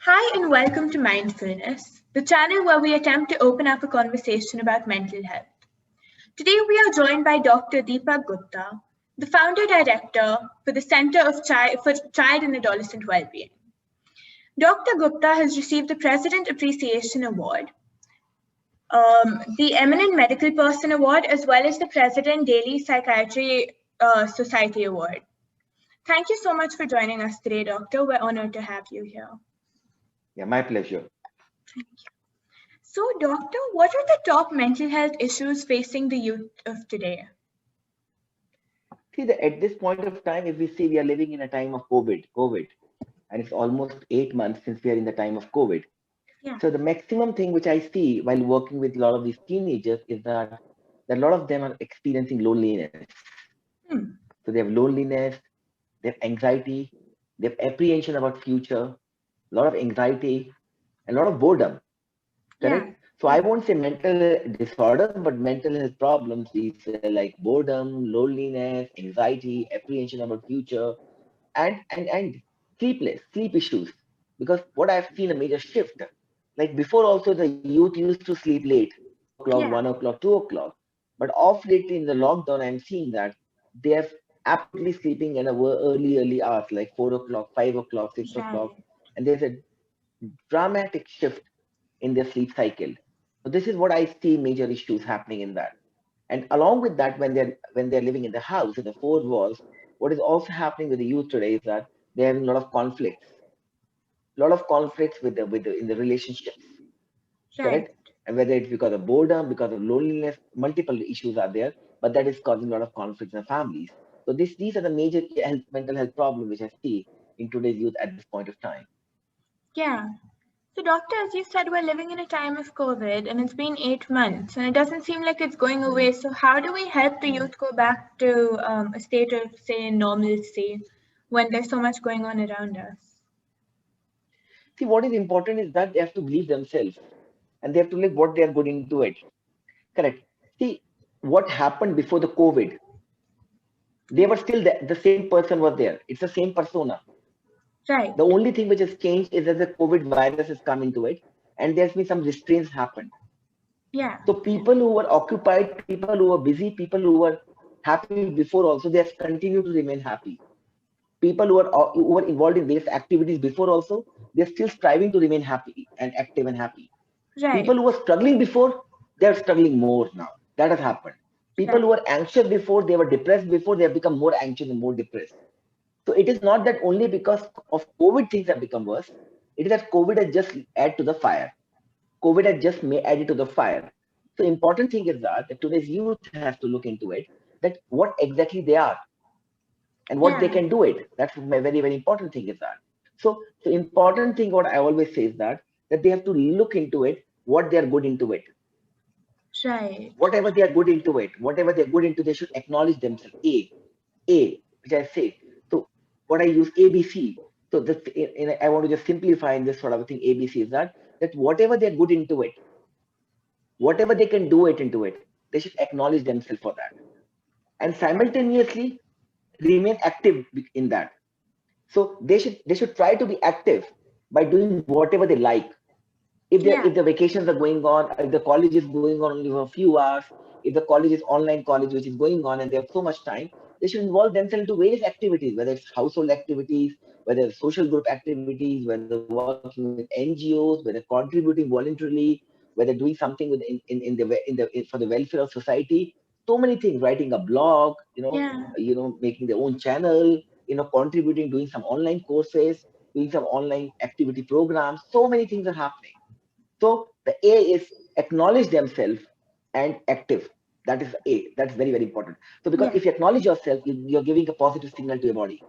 Hi and welcome to Mindfulness, the channel where we attempt to open up a conversation about mental health. Today we are joined by Dr. Deepak Gupta, the founder director for the Center for Child and Adolescent Wellbeing. Dr. Gupta has received the President Appreciation Award, the Eminent Medical Person Award, as well as the President Daily Psychiatry Society Award. Thank you so much for joining us today, Doctor. We're honored to have you here. Yeah, my pleasure. Thank you. So, Doctor, what are the top mental health issues facing the youth of today? See, at this point of time, if we see we are living in a time of COVID, and it's almost 8 months since we are in the time of COVID. Yeah. So the maximum thing which I see while working with a lot of these teenagers is that a lot of them are experiencing loneliness. So they have loneliness, they have anxiety, they have apprehension about future, a lot of anxiety, and a lot of boredom. Correct? Yeah. So I won't say mental disorders, but mental health problems, these like boredom, loneliness, anxiety, apprehension about future, and sleep issues. Because what I've seen a major shift. Like before also the youth used to sleep late, 2 o'clock, Yeah. 1 o'clock, 2 o'clock. But off lately in the lockdown, I'm seeing that they are absolutely sleeping in a early hours, like 4 o'clock, 5 o'clock, 6 o'clock. Right. And there's a dramatic shift in their sleep cycle. So this is what I see major issues happening in that. And along with that, when they're living in the house, in the four walls, what is also happening with the youth today is that they're having a lot of conflicts in the relationships, Right. correct? And whether it's because of boredom, because of loneliness, multiple issues are there, but that is causing a lot of conflicts in families. So these are the major mental health problems which I see in today's youth at this point of time. Yeah. So, Doctor, as you said, we're living in a time of COVID and it's been 8 months and it doesn't seem like it's going Mm, away. So, how do we help the mm. youth go back to a state of, say, normalcy when there's so much going on around us? See, what is important is that they have to believe themselves and they have to live what they are good into it. Correct. See, what happened before the COVID? They Yeah. were still there. The same person was there. It's the same persona. Right. The only thing which has changed is that the COVID virus has come into it, and there's been some restraints happened. Yeah. So people who were occupied, people who were busy, people who were happy before also, they have continued to remain happy. People who were involved in various activities before also, they're still striving to remain happy and active and happy. Right. People who were struggling before, they're struggling more now. That has happened. People who Right. were anxious before, they were depressed before, they have become more anxious and more depressed. So it is not that only because of COVID things have become worse. It is that COVID has just added to the fire. COVID has just added to the fire. So important thing is that today's youth has to look into it, that what exactly they are and what they Yeah. can do it. That's my very, very important thing is that. So the important thing what I always say is that they have to look into it, what they are good into it. Right. Whatever they are good into it, whatever they're good into, they should acknowledge themselves. Which I say. So what I use ABC. So this, I want to just simplify in this sort of a thing. ABC is that whatever they're good into it, whatever they can do it into it, they should acknowledge themselves for that, and simultaneously remain active in that. So they should try to be active by doing whatever they like. If Yeah. the vacations are going on, if the college is going on only for a few hours, if the college is online college which is going on and they have so much time, they should involve themselves into various activities, whether it's household activities, whether it's social group activities, whether working with NGOs, whether contributing voluntarily, whether doing something for the welfare of society. So many things, writing a blog, Yeah. making their own channel, contributing, doing some online courses, doing some online activity programs. So many things are happening. So the A is acknowledge themselves and active. That is A. That's very, very important. So because Yeah. if you acknowledge yourself, you're giving a positive signal to your body.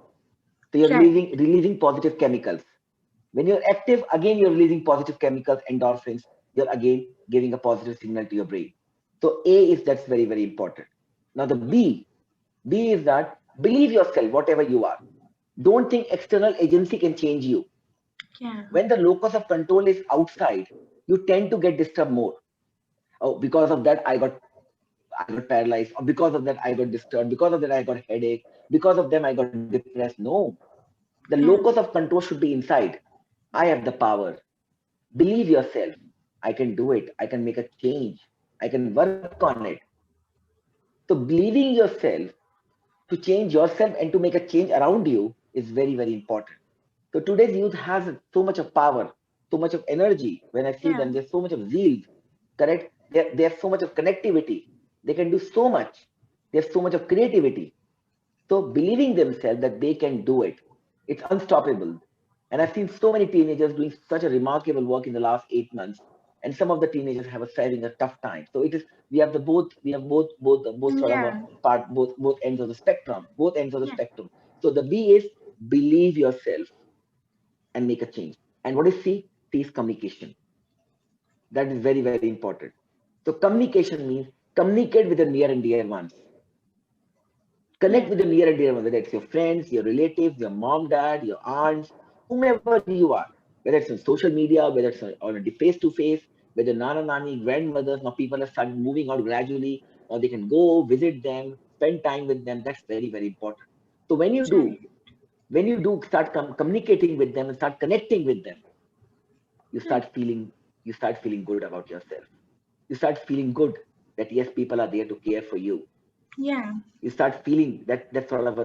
So you're Right. releasing positive chemicals. When you're active, again you're releasing positive chemicals, endorphins. You're again giving a positive signal to your brain. So that's very, very important. Now the B is that believe yourself, whatever you are. Don't think external agency can change you. Yeah. When the locus of control is outside, you tend to get disturbed more. Oh, because of that I got paralyzed, or because of that I got disturbed, because of that I got headache, because of them I got depressed. No, the Yeah. locus of control should be inside. I have the power. Believe yourself. I can do it. I can make a change. I can work on it. So believing yourself to change yourself and to make a change around you is very, very important. So today's youth has so much of power, so much of energy. When I see Yeah. them, there's so much of zeal, correct? There's so much of connectivity. They can do so much. There's so much of creativity. So believing themselves that they can do it, it's unstoppable. And I've seen so many teenagers doing such a remarkable work in the last 8 months, and some of the teenagers have having a tough time. So it is we have both sort of a Yeah. part both ends of the spectrum, both ends of the Yeah. spectrum. So the B is believe yourself and make a change. And what is C? C is communication. That is very very important. So communication means communicate with the near and dear ones. Connect Yeah. with the near and dear ones, whether it's your friends, your relatives, your mom, dad, your aunts, whomever you are, whether it's on social media, whether it's on a face to face, whether nana, nani, grandmothers, now people have started moving out gradually, or they can go visit them, spend time with them. That's very, very important. So Right. when you do start communicating with them and start connecting with them, you Hmm. start feeling, you start feeling good about yourself. You start feeling good that yes, people are there to care for you. Yeah. You start feeling that that's sort of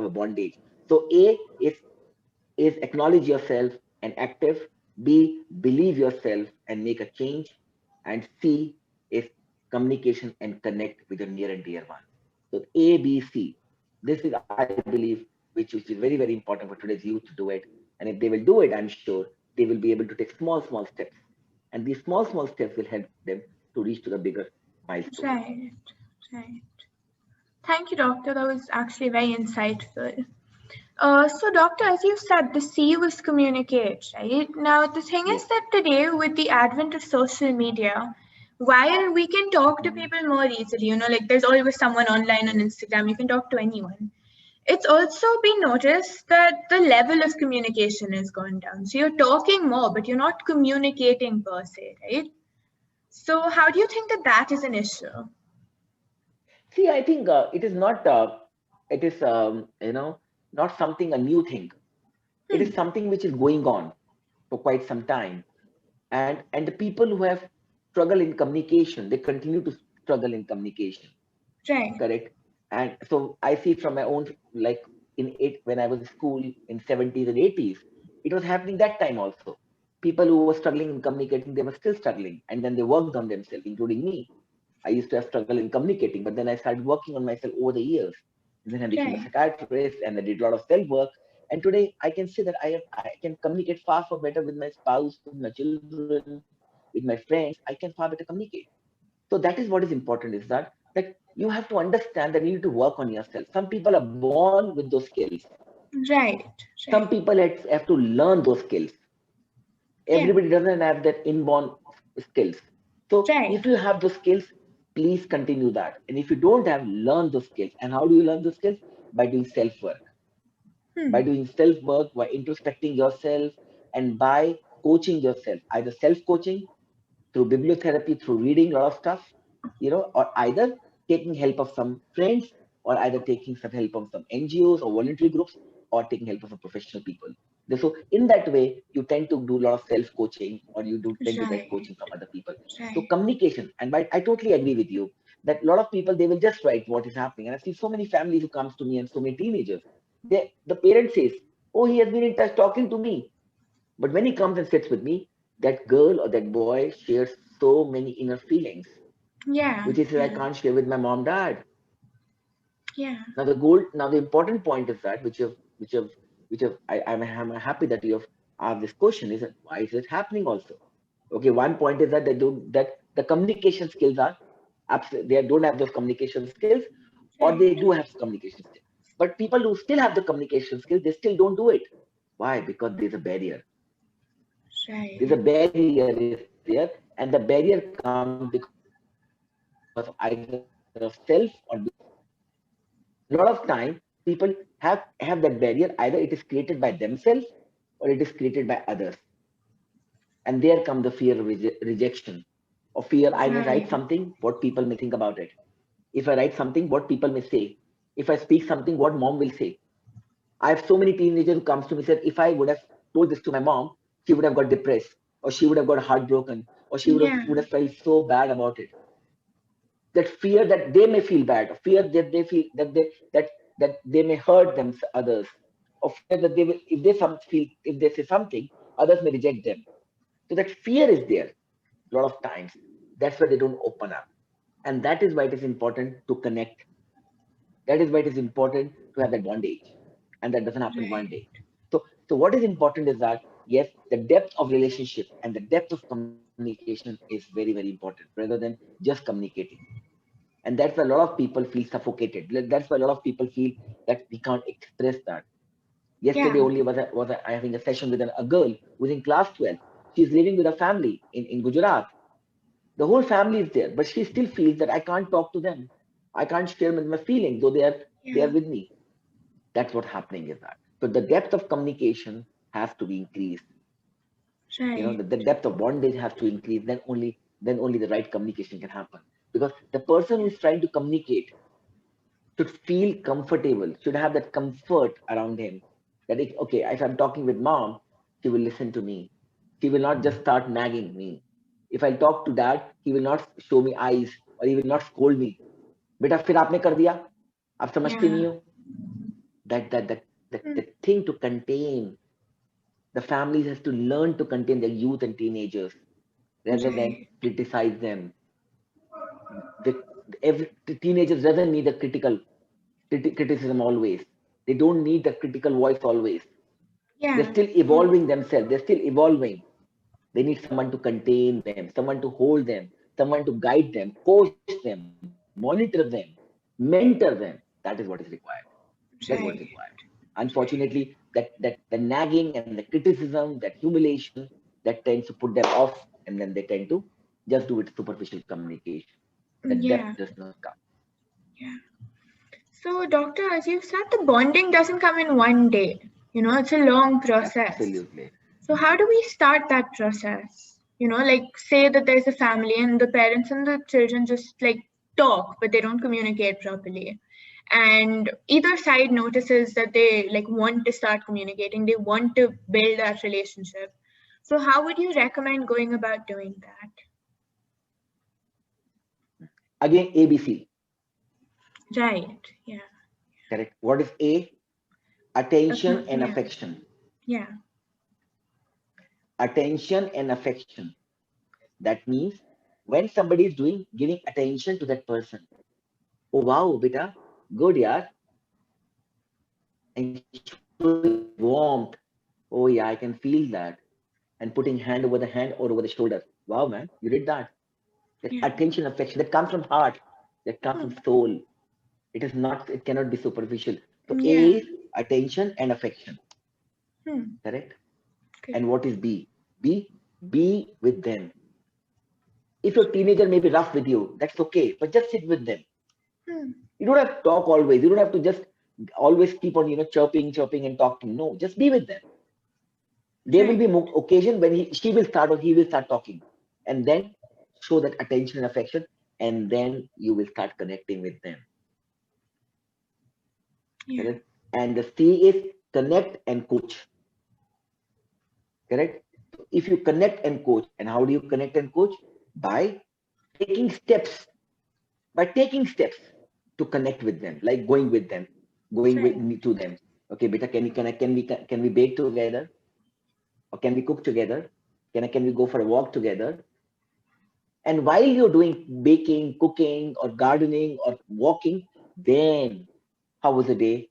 a bondage. So A is acknowledge yourself and active. B, believe yourself and make a change. And C is communication and connect with your near and dear one. So A, B, C. This is, I believe, which is very, very important for today's youth to do it. And if they will do it, I'm sure they will be able to take small, small steps. And these small, small steps will help them to reach to the bigger milestone. Right. Right. Thank you, doctor. That was actually very insightful. So, doctor, as you said, the C was communicate, right? Now, the thing Yes. is that today, with the advent of social media, while we can talk to people more easily, like there's always someone online on Instagram, you can talk to anyone. It's also been noticed that the level of communication has gone down. So you're talking more, but you're not communicating per se, right? So how do you think that that is an issue? See, I think it is not. It is not something a new thing. It is Hmm. something which is going on for quite some time, and the people who have struggled in communication, they continue to struggle in communication. Right. Correct. And so I see from my own, like in it when I was in school in 70s and 80s, it was happening that time also. People who were struggling in communicating, they were still struggling, and then they worked on themselves, including me. I used to have struggle in communicating, but then I started working on myself over the years. And then I became a Right. psychiatrist and I did a lot of self work. And today I can say that I can communicate far far better with my spouse, with my children, with my friends. I can far better communicate. So that is what is important is that you have to understand that you need to work on yourself. Some people are born with those skills. Right. Some Right. people have to learn those skills. Yeah. Everybody doesn't have that inborn skills. So Right. if you have those skills, please continue that. And if you don't have, learn those skills. And how do you learn those skills? By doing self work, by Hmm. doing self work, by introspecting yourself, and by coaching yourself, either self coaching through bibliotherapy, through reading a lot of stuff, or either taking help of some friends, or either taking some help of some NGOs or voluntary groups, or taking help of some professional people. So in that way, you tend to do a lot of self-coaching, or you do tend to get Right. coaching from other people. So Right. communication, and I totally agree with you that a lot of people they will just write what is happening. And I see so many families who comes to me and so many teenagers. The parent says, "Oh, he has been in touch talking to me." But when he comes and sits with me, that girl or that boy shares so many inner feelings, Yeah. which is that I Yeah. can't share with my mom, dad. Yeah. Now the important point is that I'm happy that you have asked this question is that why is it happening also? Okay, one point is that that the communication skills are absolutely they don't have those communication skills, or Right. they do have communication skills. But people who still have the communication skills, they still don't do it. Why? Because there's a barrier. There's a Right. barrier is there, and the barrier comes because of either of self or because of others. A lot of time, people have that barrier. Either it is created by themselves or it is created by others. And there comes the fear of rejection or fear. I may write Right. something, what people may think about it. If I write something, what people may say. If I speak something, what mom will say. I have so many teenagers who comes to me and said, if I would have told this to my mom, she would have got depressed, or she would have got heartbroken, or she Yeah. would have felt so bad about it. That fear that they may feel bad, fear that they feel that they may hurt them others, or fear that they will, if they if they say something, others may reject them. So that fear is there a lot of times. That's why they don't open up, and that is why it is important to connect. That is why it is important to have that bondage, and that doesn't happen one Right. day. So what is important is that yes, the depth of relationship and the depth of communication is very, very important rather than just communicating. And that's why a lot of people feel suffocated. That's why a lot of people feel that we can't express that. Yeah. Yesterday only I having a session with a girl who's in class 12. She's living with a family in Gujarat. The whole family is there, but she still feels that I can't talk to them. I can't share my feelings, though they are Yeah. with me. That's what happening is that. So the depth of communication has to be increased. Right. The depth of bondage has to increase. Then only the right communication can happen. Because the person who's trying to communicate should feel comfortable, should have that comfort around him. That if, okay, if I'm talking with mom, she will listen to me. She will not just start nagging me. If I talk to dad, he will not show me eyes or he will not scold me. बेटा फिर आपने कर दिया, आप समझते Yeah. नहीं हो. The Hmm. thing to contain the families has to learn to contain their youth and teenagers rather than Right. criticize them. The, the teenagers doesn't need a criticism always. They don't need the critical voice always. They're Yeah. still evolving themselves. They're still evolving. They need someone to contain them, someone to hold them, someone to guide them, coach them, monitor them, mentor them. That is what is required. That is what is Right. required. Unfortunately, that the nagging and the criticism, that humiliation, that tends to put them off, and then they tend to just do it superficial communication. The depth Yeah. does not come. Yeah. So, doctor, as you said, the bonding doesn't come in one day. It's a long process. Absolutely. So, how do we start that process? Like say that there's a family and the parents and the children just like talk, but they don't communicate properly. And either side notices that they like want to start communicating, they want to build that relationship. So, how would you recommend going about doing that? Again, ABC. Right. Yeah. Correct. What is A? Attention and Yeah. affection. Yeah. Attention and affection. That means when somebody is giving attention to that person. Oh wow, beta, good yaar. And showing warmth. Oh yeah, I can feel that. And putting hand over the hand or over the shoulder. Wow, man, you did that. That Yeah. attention, affection, that comes from heart, that comes from Hmm. soul. It is not, it cannot be superficial. So A Yeah. is attention and affection. Hmm. Correct? Okay. And what is B? B, be with them. If your teenager may be rough with you, that's okay, but just sit with them. Hmm. You don't have to talk always. You don't have to just always keep on, chirping and talking. No, just be with them. There will Right. be occasion when she will start or he will start talking, and then show that attention and affection, and then you will start connecting with them. Yeah. Correct? And the C is connect and coach. Correct? So if you connect and coach, and how do you connect and coach? By taking steps, by taking steps to connect with them, like going with them, going with Right. me to them. Okay, beta, can we bake together, or can we cook together? Can we go for a walk together? And while you're doing baking, cooking, or gardening, or walking, then how was the day?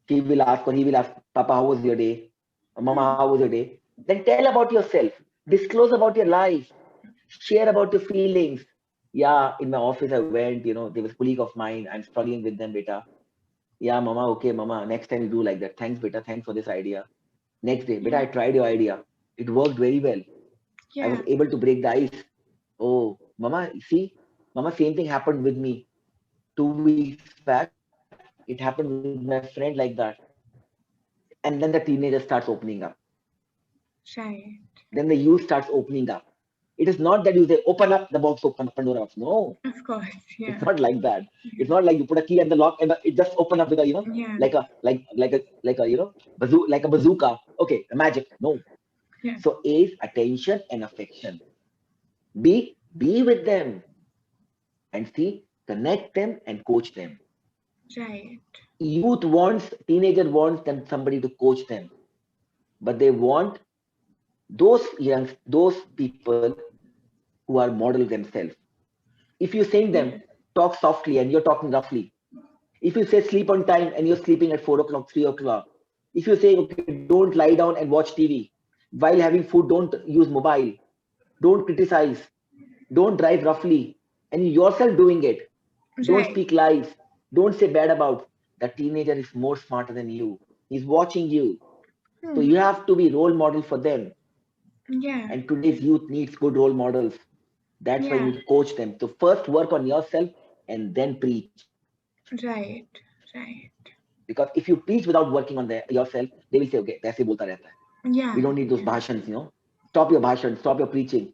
She will ask, or he will ask, Papa, how was your day? Or Mama, Hmm. how was your day? Then tell about yourself, disclose about your life, share about your feelings. Yeah, in my office, I went, there was a colleague of mine, I'm struggling with them, beta. Yeah, Mama, okay, Mama, next time you do like that. Thanks, beta, thanks for this idea. Next day, beta, Yeah. I tried your idea. It worked very well. I was Yeah. able to break the ice. Oh, Mama, see, Mama, same thing happened with me 2 weeks back. It happened with my friend like that. And then the teenager starts opening up. Right. Then the youth starts opening up. It is not that you say, open up the box, open up Pandora box. No, Of course. it's Yeah. not like that. It's not like you put a key and the lock and it just open up with a, Yeah. like a, like a bazooka. Okay, magic. No. Yeah. So A is attention and affection. B, be with them. And C, connect them and coach them. Right. Teenager wants them somebody to coach them, but they want those people who are model themselves. If you saying them Yeah. talk softly and you're talking roughly, if you say sleep on time and you're sleeping at 4 o'clock, 3 o'clock, if you say okay, don't lie down and watch TV while having food, don't use mobile, don't criticize, don't drive roughly, and you yourself doing it, don't Right. speak lies, don't say bad about. The teenager is more smarter than you. He's watching you. So Hmm. you have to be role model for them. Yeah. And today's youth needs good role models. That's why you Yeah. need to coach them. So first work on yourself and then preach. Right. Right. Because if you preach without working on yourself, they will say, okay, वैसे बोलता रहता है. Yeah. We don't need those Yeah. bhashans. Stop your bhashan, stop your preaching.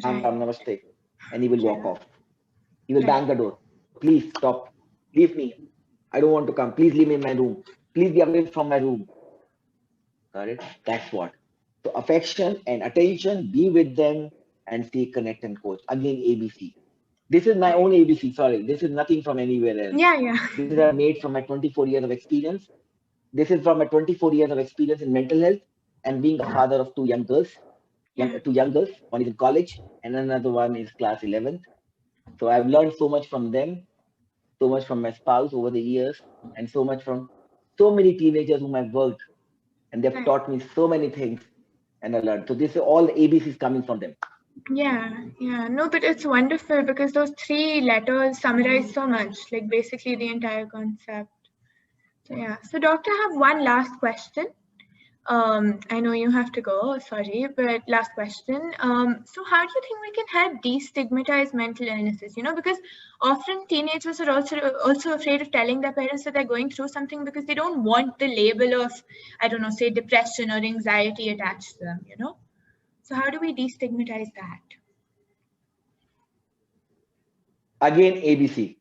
Ram Right. Ram Namaste. And he will walk Yeah. off. He will Right. bang the door. Please stop. Leave me. I don't want to come. Please leave me in my room. Please be away from my room. Got it? That's what. So affection and attention, be with them and stay connect and coach. Again, ABC. This is my own Right. ABC. Sorry, this is nothing from anywhere else. Yeah. Yeah. This is I made from my 24 years of experience. This is from my 24 years of experience in mental health and being a father of two young girls. Yeah. Two young girls. One is in college and another one is class 11th. So I've learned so much from them, so much from my spouse over the years, and so much from so many teenagers whom I've worked, and they've Right. taught me so many things, and I learned. So this is all the ABCs coming from them. Yeah. Yeah. No, but it's wonderful because those three letters summarize so much, like basically the entire concept. So yeah. So doctor, I have one last question. I know you have to go, sorry, but last question. So how do you think we can help destigmatize mental illnesses? Because often teenagers are also afraid of telling their parents that they're going through something because they don't want the label of, I don't know, say depression or anxiety attached to them. So how do we destigmatize that? Again, ABC.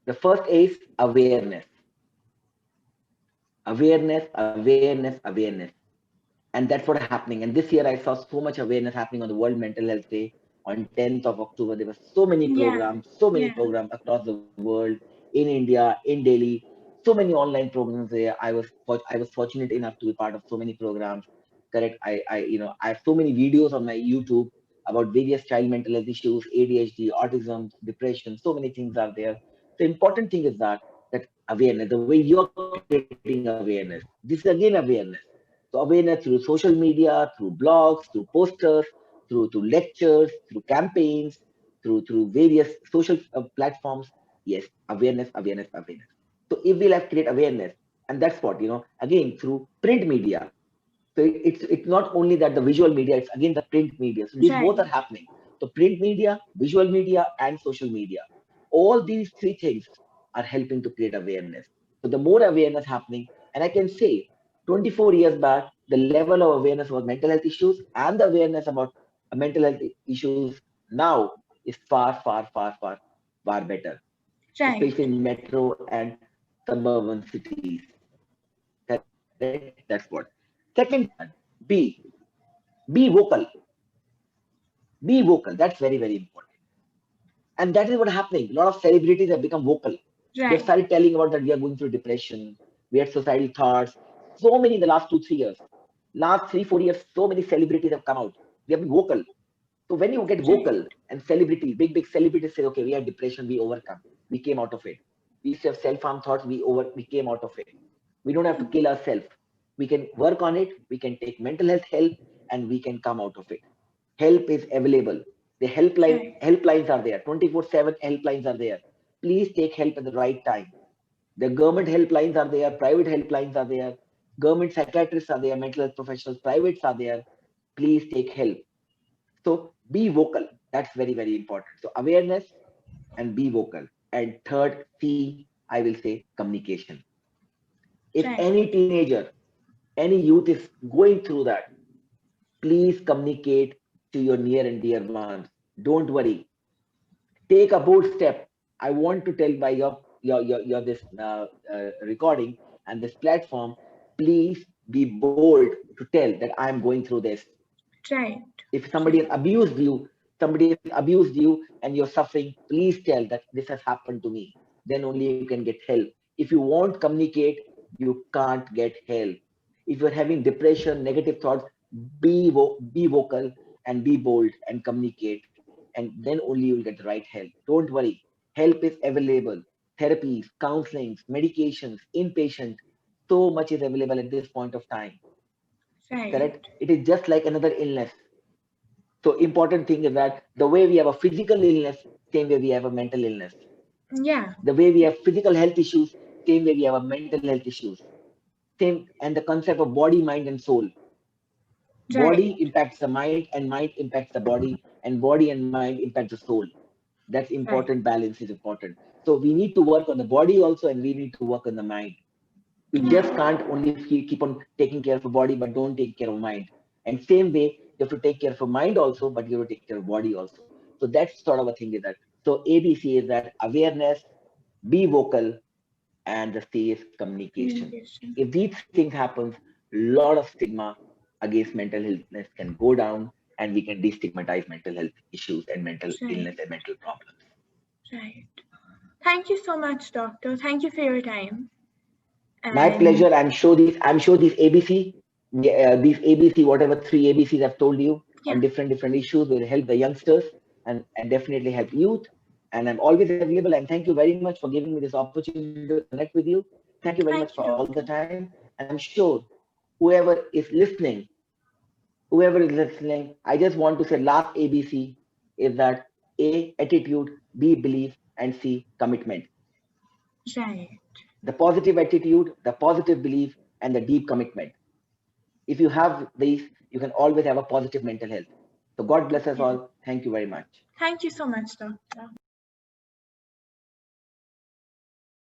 The first A is awareness. Awareness. And that's what happening. And this year I saw so much awareness happening on the World Mental Health Day on 10th of October. There were Yeah, so many yeah, programs across the world, in India, in Delhi, so many online programs there. I was fortunate enough to be part of so many programs. Correct. I have so many videos on my YouTube about various child mental health issues, ADHD, autism, depression. So many things are there. The important thing is that awareness, the way you're creating awareness. This is again awareness. So awareness through social media, through blogs, through posters, through lectures, through campaigns, through various social platforms. Yes, awareness. So if we'll have create awareness, and that's what again through print media. So it's not only that the visual media, it's again the print media. So these both right, are happening. So print media, visual media, and social media. All these three things are helping to create awareness. So the more awareness happening, and I can say 24 years back, the level of awareness about mental health issues and the awareness about mental health issues now is far better, right, especially in metro and suburban cities. Correct? That's what. Second thing is that be vocal. Be vocal. That's very important. And that is what happening. A lot of celebrities have become vocal. They've right, started telling about that we are going through depression, we had suicidal thoughts. So many in the last 2, 3 years. Last 3, 4 years, so many celebrities have come out. They have been vocal. So when you get right, vocal and celebrity, big celebrities say, okay, we had depression, we overcome. We came out of it. We used to have self-harm thoughts, we came out of it. We don't have to kill ourselves. We can work on it, we can take mental health help, and we can come out of it. Help is available. The right, helplines are there. 24/7 helplines are there. Please take help at the right time. The government helplines are there, private helplines are there, government psychiatrists are there, mental health professionals, privates are there. Please take help. So be vocal. That's very important. So awareness and be vocal. And third, C, I will say communication. If right, any teenager, any youth is going through that, please communicate to your near and dear ones. Don't worry. Take a bold step. I want to tell by your this recording and this platform, please be bold to tell that I am going through this. Right. If somebody has abused you and you're suffering, please tell that this has happened to me. Then only you can get help. If you won't communicate, you can't get help. If you're having depression, negative thoughts, be vocal and be bold and communicate, and then only you'll get the right help. Don't worry, help is available. Therapies, counselings, medications, inpatient, so much is available at this point of time. Right. Correct? It is just like another illness. So important thing is that the way we have a physical illness, same way we have a mental illness. Yeah. The way we have physical health issues, same way we have a mental health issues. Same, and the concept of body, mind, and soul. Right. Body impacts the mind, and mind impacts the body, and body and mind impact the soul. That's Right. important. Balance is important. So we need to work on the body also, and we need to work on the mind. We just Yeah. can't only keep on taking care of the body, but don't take care of mind. And same way, you have to take care of your mind also, but you have to take care of body also. So that's sort of a thing is that. So ABC is that awareness, be vocal, and the C is communication. Communication. If these three things happen, lot of stigma against mental illness can go down, and we can destigmatize mental health issues and mental Right. illness and mental problems. Right. Thank you so much, doctor. Thank you for your time. My And pleasure. I'm sure these ABC, whatever three ABCs I've told you on yeah, different issues will help the youngsters and definitely help youth. And I'm always available. And thank you very much for giving me this opportunity to connect with you. Thank you very much for thank you, all the doctor. time. And I'm sure whoever is listening, I just want to say last ABC is that A, attitude, B, belief, and C, commitment. Right. The positive attitude, the positive belief, and the deep commitment. If you have these, you can always have a positive mental health. So God bless us Yeah. all. Thank you very much. Thank you so much, doctor.